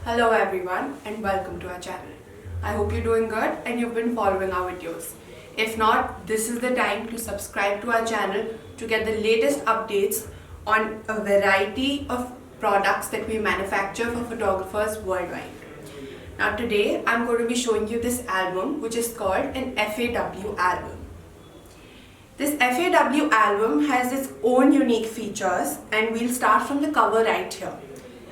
Hello everyone and welcome to our channel. I hope you're doing good and you've been following our videos. If not, this is the time to subscribe to our channel to get the latest updates on a variety of products that we manufacture for photographers worldwide. Now today I'm going to be showing you this album which is called an FAW album. This FAW album has its own unique features and we'll start from the cover right here.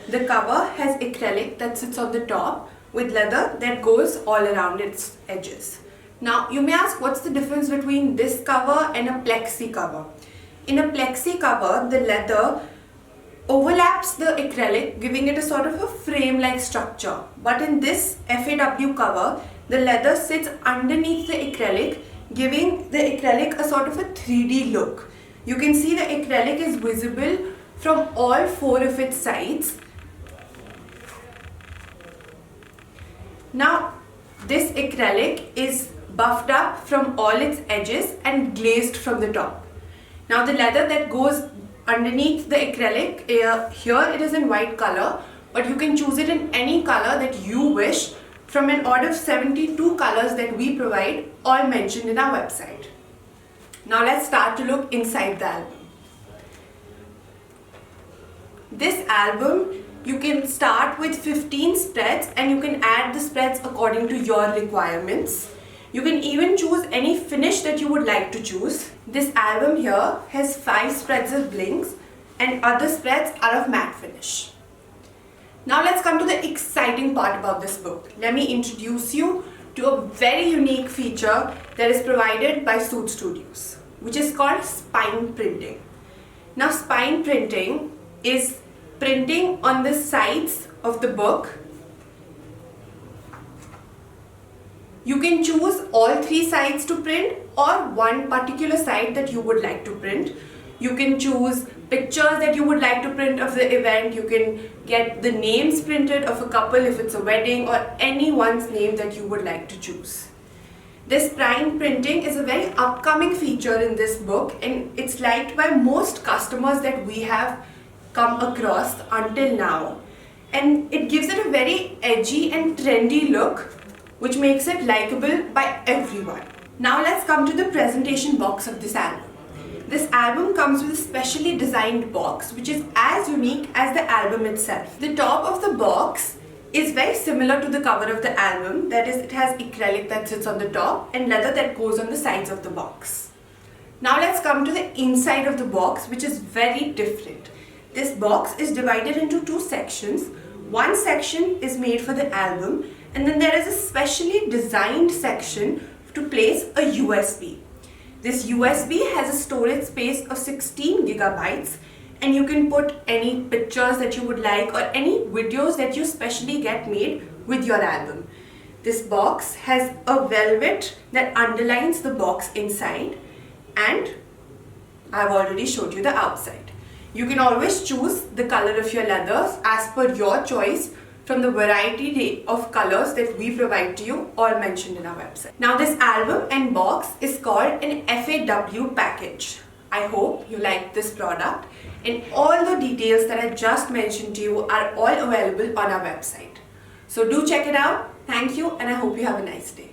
The cover has acrylic that sits on the top with leather that goes all around its edges. Now you may ask, what's the difference between this cover and a plexi cover? In a plexi cover, the leather overlaps the acrylic, giving it a sort of a frame-like structure. But in this FAW cover, the leather sits underneath the acrylic, giving the acrylic a sort of a 3D look. You can see the acrylic is visible from all four of its sides. Now, this acrylic is buffed up from all its edges and glazed from the top. Now, the leather that goes underneath the acrylic, here it is in white color, but you can choose it in any color that you wish from an order of 72 colors that we provide, all mentioned in our website. Now, let's start to look inside the album. This album, you can start with 15 spreads and you can add the spreads according to your requirements. You can even choose any finish that you would like to choose. This album here has 5 spreads of blinks and other spreads are of matte finish. Now let's come to the exciting part about this book. Let me introduce you to a very unique feature that is provided by Suit Studios, which is called spine printing. Now spine printing is printing on the sides of the book. You can choose all 3 sides to print or one particular side that you would like to print. You can choose pictures that you would like to print of the event. You can get the names printed of a couple if it's a wedding, or anyone's name that you would like to choose. This spine printing is a very upcoming feature in this book and it's liked by most customers that we have come across until now, and it gives it a very edgy and trendy look which makes it likable by everyone. Now let's come to the presentation box of this album. This album comes with a specially designed box which is as unique as the album itself. The top of the box is very similar to the cover of the album, that is, it has acrylic that sits on the top and leather that goes on the sides of the box. Now let's come to the inside of the box, which is very different. This box is divided into 2 sections. One section is made for the album and then there is a specially designed section to place a USB. This USB has a storage space of 16 gigabytes and you can put any pictures that you would like or any videos that you specially get made with your album. This box has a velvet that underlines the box inside and I've already showed you the outside. You can always choose the color of your leathers as per your choice from the variety of colors that we provide to you, all mentioned in our website. Now this album and box is called an FAW package. I hope you like this product and all the details that I just mentioned to you are all available on our website. So do check it out. Thank you and I hope you have a nice day.